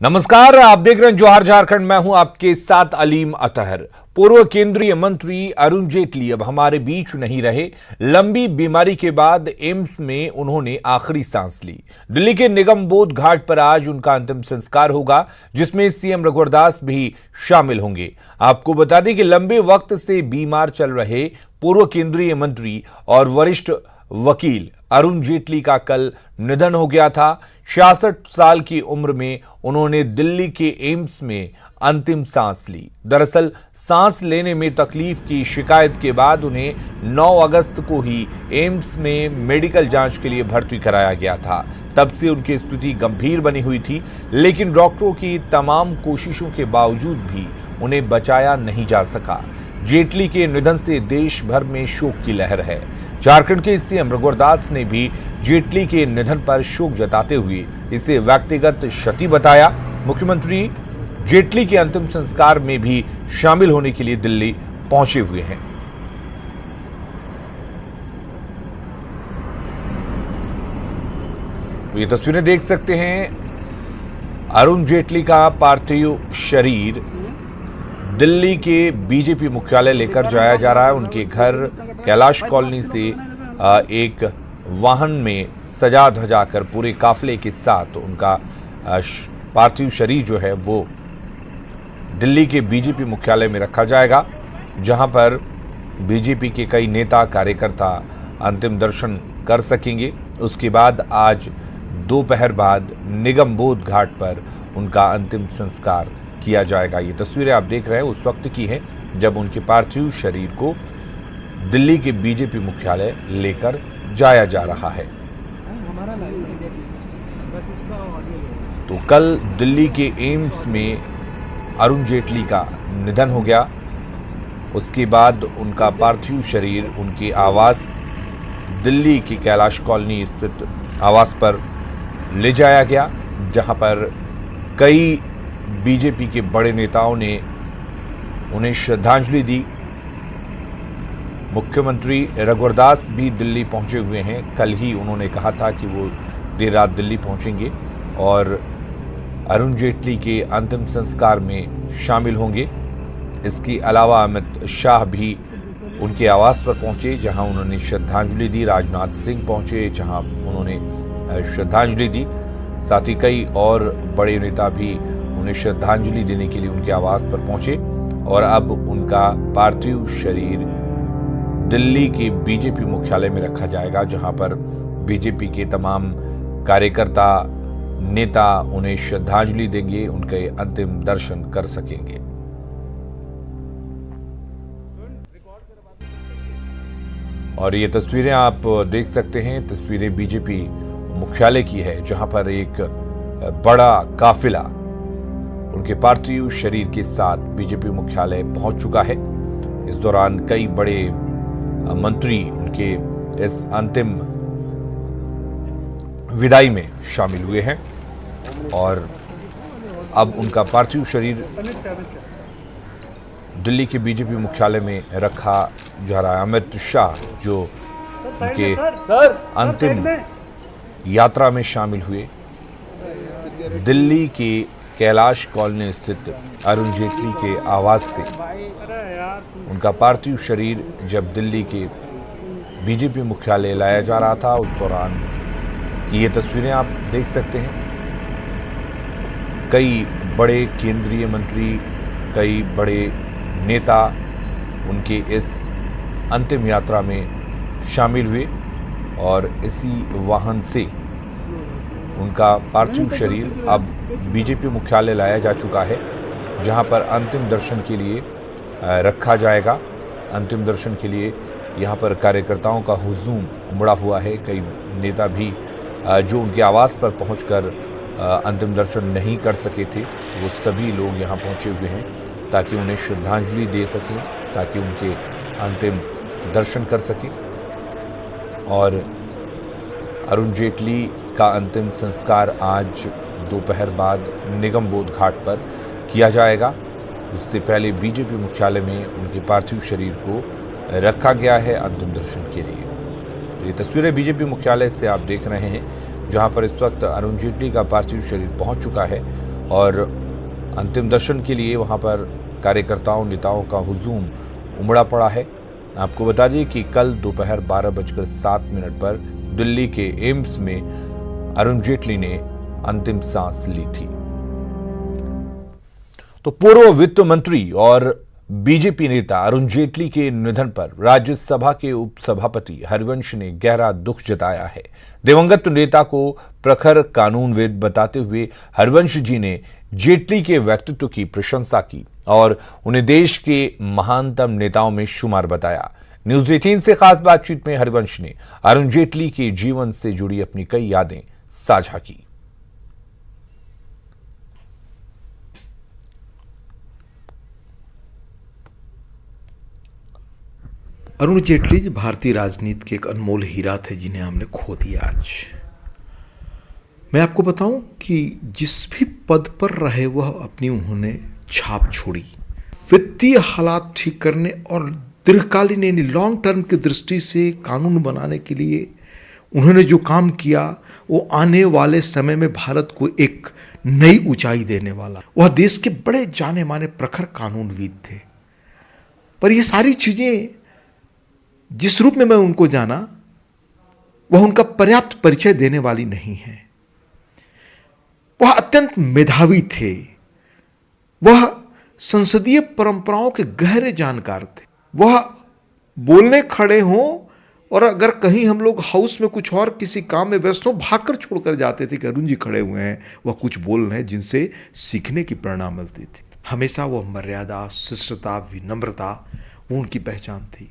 नमस्कार, आप देख रहे हैं जोहार झारखंड। मैं हूं आपके साथ अलीम अतहर। पूर्व केंद्रीय मंत्री अरुण जेटली अब हमारे बीच नहीं रहे। लंबी बीमारी के बाद एम्स में उन्होंने आखिरी सांस ली। दिल्ली के निगम बोध घाट पर आज उनका अंतिम संस्कार होगा, जिसमें सीएम रघुवरदास भी शामिल होंगे। आपको बता दें कि लंबे वक्त से बीमार चल रहे पूर्व केंद्रीय मंत्री और वरिष्ठ वकील अरुण जेटली का कल निधन हो गया था। 66 साल की उम्र में उन्होंने दिल्ली के एम्स में अंतिम सांस ली। दरअसल सांस लेने में तकलीफ की शिकायत के बाद उन्हें 9 अगस्त को ही एम्स में मेडिकल जांच के लिए भर्ती कराया गया था। तब से उनकी स्थिति गंभीर बनी हुई थी, लेकिन डॉक्टरों की तमाम कोशिशों के बावजूद भी उन्हें बचाया नहीं जा सका। जेटली के निधन से देश भर में शोक की लहर है। झारखंड के सीएम रघुवरदास ने भी जेटली के निधन पर शोक जताते हुए इसे व्यक्तिगत क्षति बताया। मुख्यमंत्री जेटली के अंतिम संस्कार में भी शामिल होने के लिए दिल्ली पहुंचे हुए हैं। तो ये तस्वीरें देख सकते हैं, अरुण जेटली का पार्थिव शरीर दिल्ली के बीजेपी मुख्यालय लेकर जाया जा रहा है। उनके घर कैलाश कॉलोनी से एक वाहन में सजा धजा कर पूरे काफिले के साथ उनका पार्थिव शरीर जो है वो दिल्ली के बीजेपी मुख्यालय में रखा जाएगा, जहां पर बीजेपी के कई नेता कार्यकर्ता अंतिम दर्शन कर सकेंगे। उसके बाद आज दोपहर बाद निगम बोध घाट पर उनका अंतिम संस्कार किया जाएगा। ये तस्वीरें आप देख रहे हैं उस वक्त की हैं जब उनके पार्थिव शरीर को दिल्ली के बीजेपी मुख्यालय लेकर जाया जा रहा है। तो कल दिल्ली के एम्स में अरुण जेटली का निधन हो गया। उसके बाद उनका पार्थिव शरीर उनके आवास दिल्ली की कैलाश कॉलोनी स्थित आवास पर ले जाया गया, जहां पर कई बीजेपी के बड़े नेताओं ने उन्हें श्रद्धांजलि दी। मुख्यमंत्री रघुवरदास भी दिल्ली पहुंचे हुए हैं। कल ही उन्होंने कहा था कि वो देर रात दिल्ली पहुंचेंगे और अरुण जेटली के अंतिम संस्कार में शामिल होंगे। इसके अलावा अमित शाह भी उनके आवास पर पहुंचे, जहां उन्होंने श्रद्धांजलि दी। राजनाथ सिंह पहुंचे, जहां उन्होंने श्रद्धांजलि दी। साथ ही कई और बड़े नेता भी उन्हें श्रद्धांजलि देने के लिए उनके आवास पर पहुंचे और अब उनका पार्थिव शरीर दिल्ली के बीजेपी मुख्यालय में रखा जाएगा, जहां पर बीजेपी के तमाम कार्यकर्ता नेता उन्हें श्रद्धांजलि देंगे, उनके अंतिम दर्शन कर सकेंगे। और ये तस्वीरें आप देख सकते हैं, तस्वीरें बीजेपी मुख्यालय की है, जहां पर एक बड़ा काफिला उनके पार्थिव शरीर के साथ बीजेपी मुख्यालय पहुंच चुका है। इस दौरान कई बड़े मंत्री उनके इस अंतिम विदाई में शामिल हुए हैं और अब उनका पार्थिव शरीर दिल्ली के बीजेपी मुख्यालय में रखा जा रहा है। अमित शाह जो उनके अंतिम यात्रा में शामिल हुए, दिल्ली के कैलाश कॉलोनी स्थित अरुण जेटली के आवास से उनका पार्थिव शरीर जब दिल्ली के बीजेपी मुख्यालय लाया जा रहा था, उस दौरान ये तस्वीरें आप देख सकते हैं। कई बड़े केंद्रीय मंत्री, कई बड़े नेता उनके इस अंतिम यात्रा में शामिल हुए और इसी वाहन से उनका पार्थिव शरीर अब बीजेपी मुख्यालय लाया जा चुका है, जहां पर अंतिम दर्शन के लिए रखा जाएगा। अंतिम दर्शन के लिए यहां पर कार्यकर्ताओं का हुजूम उमड़ा हुआ है। कई नेता भी जो उनके आवास पर पहुंचकर अंतिम दर्शन नहीं कर सके थे, तो वो सभी लोग यहां पहुंचे हुए हैं ताकि उन्हें श्रद्धांजलि दे सकें, ताकि उनके अंतिम दर्शन कर सकें। और अरुण जेटली का अंतिम संस्कार आज दोपहर बाद निगम बोध घाट पर किया जाएगा। उससे पहले बीजेपी मुख्यालय में उनके पार्थिव शरीर को रखा गया है अंतिम दर्शन के लिए। ये तस्वीरें बीजेपी मुख्यालय से आप देख रहे हैं, जहां पर इस वक्त अरुण जेटली का पार्थिव शरीर पहुंच चुका है और अंतिम दर्शन के लिए वहां पर कार्यकर्ताओं नेताओं का हुजूम उमड़ा पड़ा है। आपको बता दें कि कल दोपहर 12:07 पर दिल्ली के एम्स में अरुण जेटली ने अंतिम सांस ली थी। तो पूर्व वित्त मंत्री और बीजेपी नेता अरुण जेटली के निधन पर राज्यसभा के उपसभापति हरिवंश ने गहरा दुख जताया है। दिवंगत नेता को प्रखर कानूनविद बताते हुए हरिवंश जी ने जेटली के व्यक्तित्व की प्रशंसा की और उन्हें देश के महानतम नेताओं में शुमार बताया। न्यूज 18 से खास बातचीत में हरिवंश ने अरुण जेटली के जीवन से जुड़ी अपनी कई यादें साझा की। अरुण जेटली जी भारतीय राजनीति के एक अनमोल हीरा थे जिन्हें हमने खो दिया आज। मैं आपको बताऊं कि जिस भी पद पर रहे वह अपनी उन्होंने छाप छोड़ी। वित्तीय हालात ठीक करने और दीर्घकालीन यानी लॉन्ग टर्म की दृष्टि से कानून बनाने के लिए उन्होंने जो काम किया वो आने वाले समय में भारत को एक नई ऊंचाई देने वाला। वह देश के बड़े जाने माने प्रखर कानूनविद थे। पर ये सारी चीजें जिस रूप में मैं उनको जाना वह उनका पर्याप्त परिचय देने वाली नहीं है। वह अत्यंत मेधावी थे। वह संसदीय परंपराओं के गहरे जानकार थे। वह बोलने खड़े हों और अगर कहीं हम लोग हाउस में कुछ और किसी काम में व्यस्त हो भागकर छोड़कर जाते थे कि अरुण जी खड़े हुए हैं, वह कुछ बोल रहे हैं जिनसे सीखने की प्रेरणा मिलती थी। हमेशा वह मर्यादा, शिष्टता, विनम्रता वो उनकी पहचान थी।